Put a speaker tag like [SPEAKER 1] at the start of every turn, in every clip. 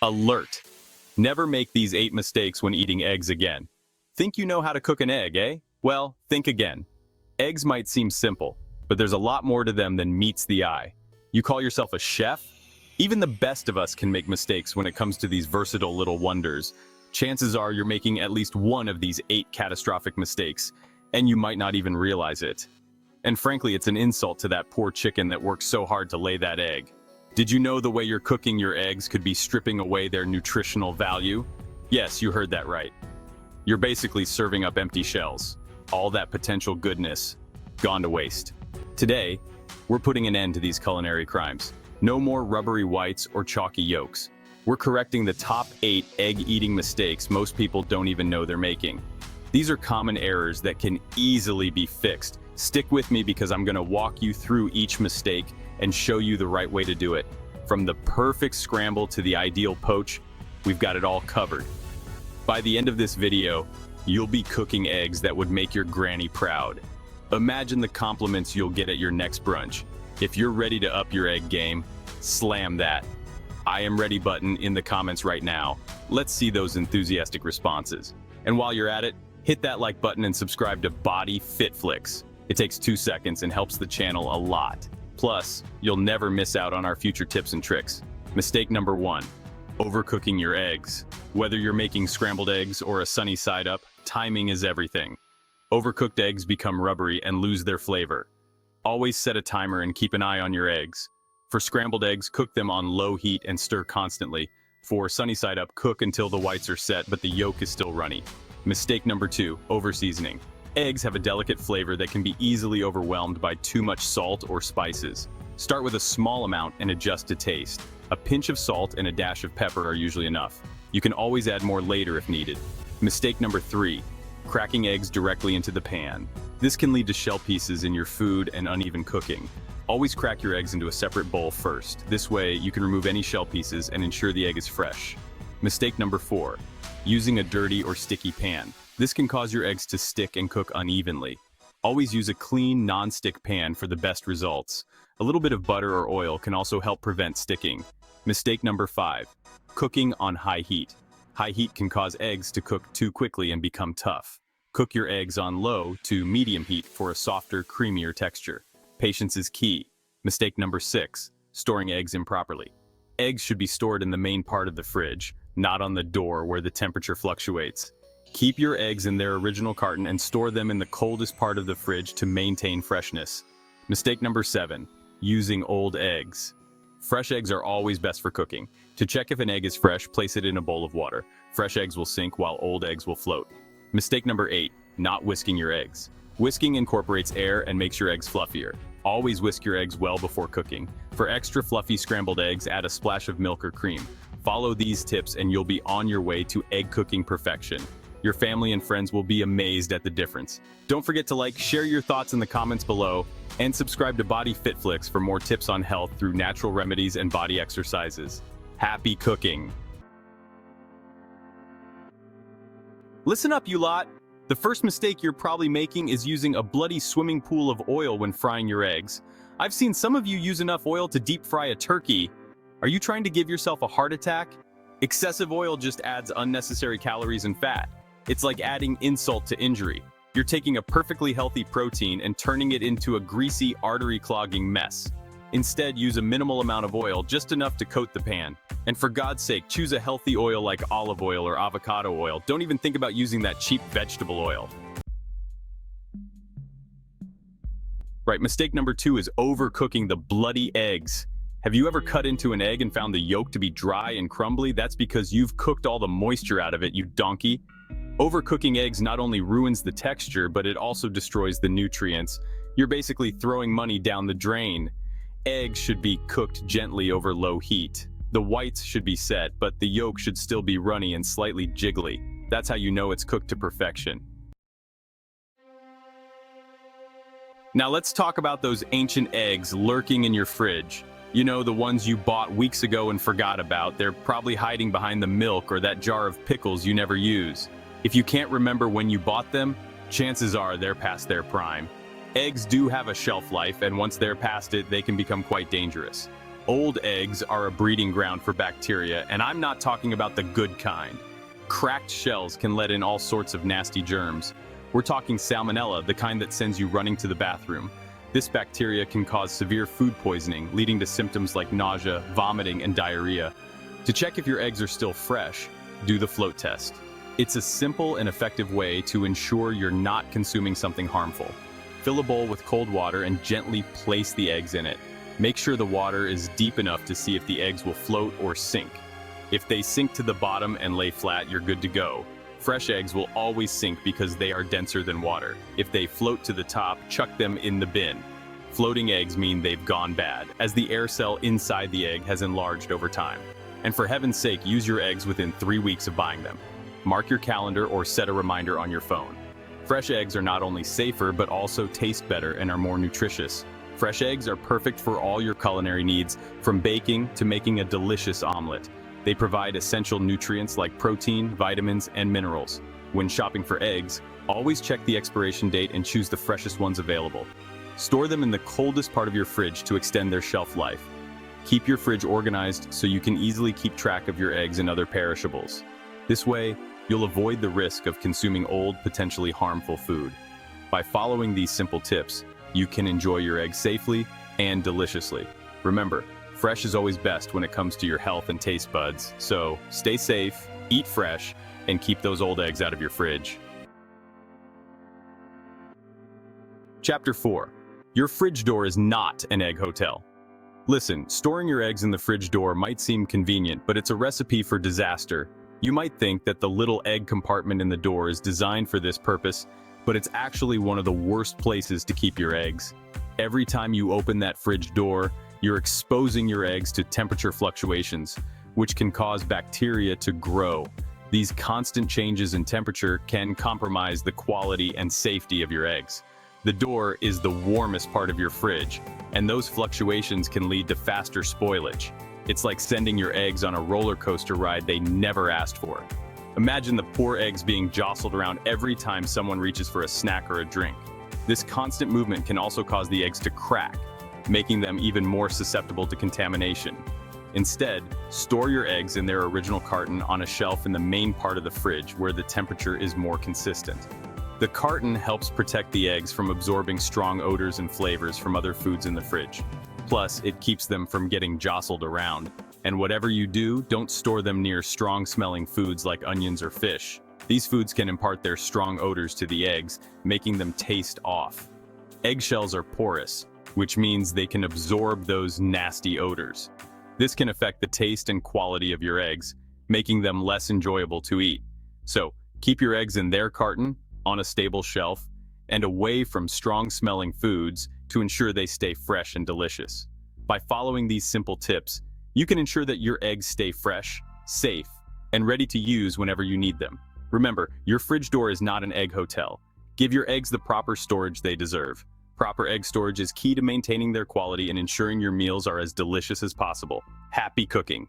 [SPEAKER 1] Alert! Never make these 8 mistakes when eating eggs again. Think you know how to cook an egg, eh? Well, think again. Eggs might seem simple, but there's a lot more to them than meets the eye. You call yourself a chef? Even the best of us can make mistakes when it comes to these versatile little wonders. Chances are you're making at least one of these 8 catastrophic mistakes, and you might not even realize it. And frankly, it's an insult to that poor chicken that worked so hard to lay that egg. Did you know the way you're cooking your eggs could be stripping away their nutritional value? Yes, you heard that right. You're basically serving up empty shells. All that potential goodness, gone to waste. Today, we're putting an end to these culinary crimes. No more rubbery whites or chalky yolks. We're correcting the top 8 egg-eating mistakes most people don't even know they're making. These are common errors that can easily be fixed. Stick with me because I'm going to walk you through each mistake and show you the right way to do it. From the perfect scramble to the ideal poach, we've got it all covered. By the end of this video, you'll be cooking eggs that would make your granny proud. Imagine the compliments you'll get at your next brunch. If you're ready to up your egg game, slam that I am ready button in the comments right now. Let's see those enthusiastic responses. And while you're at it, hit that like button and subscribe to Body Fit Flicks. It takes 2 seconds and helps the channel a lot. Plus, you'll never miss out on our future tips and tricks. Mistake number 1, overcooking your eggs. Whether you're making scrambled eggs or a sunny side up, timing is everything. Overcooked eggs become rubbery and lose their flavor. Always set a timer and keep an eye on your eggs. For scrambled eggs, cook them on low heat and stir constantly. For sunny side up, cook until the whites are set but the yolk is still runny. Mistake number 2, over-seasoning. Eggs have a delicate flavor that can be easily overwhelmed by too much salt or spices. Start with a small amount and adjust to taste. A pinch of salt and a dash of pepper are usually enough. You can always add more later if needed. Mistake number 3, cracking eggs directly into the pan. This can lead to shell pieces in your food and uneven cooking. Always crack your eggs into a separate bowl first. This way, you can remove any shell pieces and ensure the egg is fresh. Mistake number 4, using a dirty or sticky pan. This can cause your eggs to stick and cook unevenly. Always use a clean, non-stick pan for the best results. A little bit of butter or oil can also help prevent sticking. Mistake number 5, cooking on high heat. High heat can cause eggs to cook too quickly and become tough. Cook your eggs on low to medium heat for a softer, creamier texture. Patience is key. Mistake number 6, storing eggs improperly. Eggs should be stored in the main part of the fridge, not on the door where the temperature fluctuates. Keep your eggs in their original carton and store them in the coldest part of the fridge to maintain freshness. Mistake number 7, using old eggs. Fresh eggs are always best for cooking. To check if an egg is fresh, place it in a bowl of water. Fresh eggs will sink while old eggs will float. Mistake number 8, not whisking your eggs. Whisking incorporates air and makes your eggs fluffier. Always whisk your eggs well before cooking. For extra fluffy scrambled eggs, add a splash of milk or cream. Follow these tips and you'll be on your way to egg cooking perfection. Your family and friends will be amazed at the difference. Don't forget to like, share your thoughts in the comments below, and subscribe to Body Fit Flicks for more tips on health through natural remedies and body exercises. Happy cooking! Listen up, you lot! The first mistake you're probably making is using a bloody swimming pool of oil when frying your eggs. I've seen some of you use enough oil to deep fry a turkey. Are you trying to give yourself a heart attack? Excessive oil just adds unnecessary calories and fat. It's like adding insult to injury. You're taking a perfectly healthy protein and turning it into a greasy, artery-clogging mess. Instead, use a minimal amount of oil, just enough to coat the pan. And for God's sake, choose a healthy oil like olive oil or avocado oil. Don't even think about using that cheap vegetable oil. Right, mistake number 2 is overcooking the bloody eggs. Have you ever cut into an egg and found the yolk to be dry and crumbly? That's because you've cooked all the moisture out of it, you donkey. Overcooking eggs not only ruins the texture, but it also destroys the nutrients. You're basically throwing money down the drain. Eggs should be cooked gently over low heat. The whites should be set, but the yolk should still be runny and slightly jiggly. That's how you know it's cooked to perfection. Now let's talk about those ancient eggs lurking in your fridge. You know, the ones you bought weeks ago and forgot about. They're probably hiding behind the milk or that jar of pickles you never use. If you can't remember when you bought them, chances are they're past their prime. Eggs do have a shelf life, and once they're past it, they can become quite dangerous. Old eggs are a breeding ground for bacteria, and I'm not talking about the good kind. Cracked shells can let in all sorts of nasty germs. We're talking salmonella, the kind that sends you running to the bathroom. This bacteria can cause severe food poisoning, leading to symptoms like nausea, vomiting, and diarrhea. To check if your eggs are still fresh, do the float test. It's a simple and effective way to ensure you're not consuming something harmful. Fill a bowl with cold water and gently place the eggs in it. Make sure the water is deep enough to see if the eggs will float or sink. If they sink to the bottom and lay flat, you're good to go. Fresh eggs will always sink because they are denser than water. If they float to the top, chuck them in the bin. Floating eggs mean they've gone bad, as the air cell inside the egg has enlarged over time. And for heaven's sake, use your eggs within 3 weeks of buying them. Mark your calendar or set a reminder on your phone. Fresh eggs are not only safer, but also taste better and are more nutritious. Fresh eggs are perfect for all your culinary needs, from baking to making a delicious omelet. They provide essential nutrients like protein, vitamins, and minerals. When shopping for eggs, always check the expiration date and choose the freshest ones available. Store them in the coldest part of your fridge to extend their shelf life. Keep your fridge organized so you can easily keep track of your eggs and other perishables. This way, you'll avoid the risk of consuming old, potentially harmful food. By following these simple tips, you can enjoy your eggs safely and deliciously. Remember, fresh is always best when it comes to your health and taste buds, so stay safe, eat fresh, and keep those old eggs out of your fridge. Chapter 4. Your fridge door is not an egg hotel. Listen, storing your eggs in the fridge door might seem convenient, but it's a recipe for disaster. You might think that the little egg compartment in the door is designed for this purpose, but it's actually one of the worst places to keep your eggs. Every time you open that fridge door, you're exposing your eggs to temperature fluctuations, which can cause bacteria to grow. These constant changes in temperature can compromise the quality and safety of your eggs. The door is the warmest part of your fridge, and those fluctuations can lead to faster spoilage. It's like sending your eggs on a roller coaster ride they never asked for. Imagine the poor eggs being jostled around every time someone reaches for a snack or a drink. This constant movement can also cause the eggs to crack, making them even more susceptible to contamination. Instead, store your eggs in their original carton on a shelf in the main part of the fridge where the temperature is more consistent. The carton helps protect the eggs from absorbing strong odors and flavors from other foods in the fridge. Plus, it keeps them from getting jostled around. And whatever you do, don't store them near strong-smelling foods like onions or fish. These foods can impart their strong odors to the eggs, making them taste off. Eggshells are porous, which means they can absorb those nasty odors. This can affect the taste and quality of your eggs, making them less enjoyable to eat. So, keep your eggs in their carton, on a stable shelf, and away from strong-smelling foods to ensure they stay fresh and delicious. By following these simple tips, you can ensure that your eggs stay fresh, safe, and ready to use whenever you need them. Remember, your fridge door is not an egg hotel. Give your eggs the proper storage they deserve. Proper egg storage is key to maintaining their quality and ensuring your meals are as delicious as possible. Happy cooking!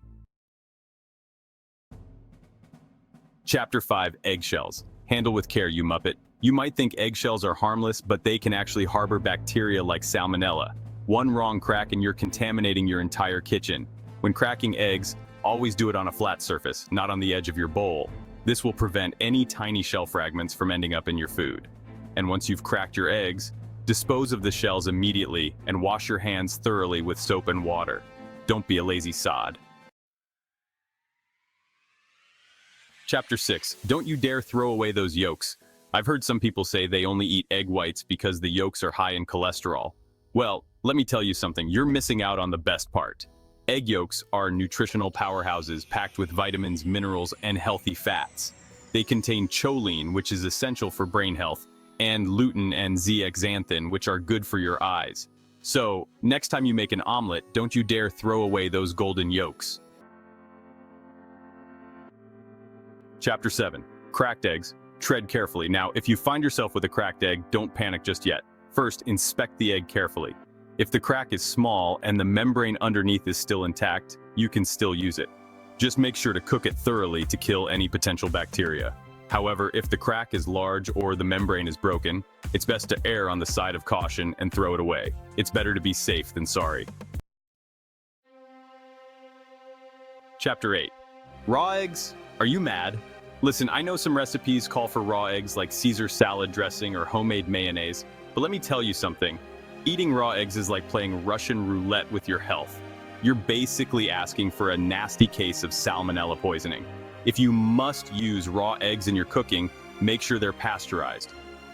[SPEAKER 1] Chapter 5. Eggshells. Handle with care, you Muppet. You might think eggshells are harmless, but they can actually harbor bacteria like salmonella. One wrong crack and you're contaminating your entire kitchen. When cracking eggs, always do it on a flat surface, not on the edge of your bowl. This will prevent any tiny shell fragments from ending up in your food. And once you've cracked your eggs, dispose of the shells immediately and wash your hands thoroughly with soap and water. Don't be a lazy sod. Chapter 6. Don't you dare throw away those yolks. I've heard some people say they only eat egg whites because the yolks are high in cholesterol. Well, let me tell you something, you're missing out on the best part. Egg yolks are nutritional powerhouses packed with vitamins, minerals, and healthy fats. They contain choline, which is essential for brain health, and lutein and zeaxanthin, which are good for your eyes. So, next time you make an omelet, don't you dare throw away those golden yolks. Chapter 7. Cracked eggs. Tread carefully. Now, if you find yourself with a cracked egg, don't panic just yet. First, inspect the egg carefully. If the crack is small and the membrane underneath is still intact, you can still use it. Just make sure to cook it thoroughly to kill any potential bacteria. However, if the crack is large or the membrane is broken, it's best to err on the side of caution and throw it away. It's better to be safe than sorry. Chapter 8. Raw eggs? Are you mad? Listen, I know some recipes call for raw eggs like Caesar salad dressing or homemade mayonnaise, but let me tell you something. Eating raw eggs is like playing Russian roulette with your health. You're basically asking for a nasty case of salmonella poisoning. If you must use raw eggs in your cooking, make sure they're pasteurized.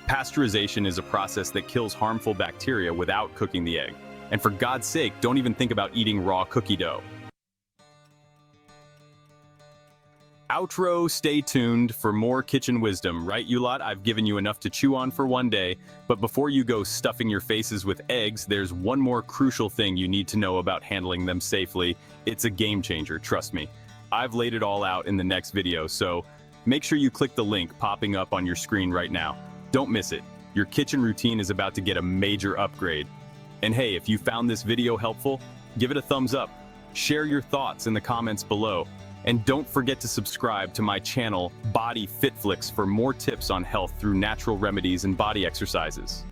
[SPEAKER 1] Pasteurization is a process that kills harmful bacteria without cooking the egg. And for God's sake, don't even think about eating raw cookie dough. Outro, stay tuned for more kitchen wisdom, right you lot? I've given you enough to chew on for one day, but before you go stuffing your faces with eggs, there's one more crucial thing you need to know about handling them safely. It's a game changer, trust me. I've laid it all out in the next video, so make sure you click the link popping up on your screen right now. Don't miss it. Your kitchen routine is about to get a major upgrade. And hey, if you found this video helpful, give it a thumbs up. Share your thoughts in the comments below. And don't forget to subscribe to my channel, Body Fit Flicks, for more tips on health through natural remedies and body exercises.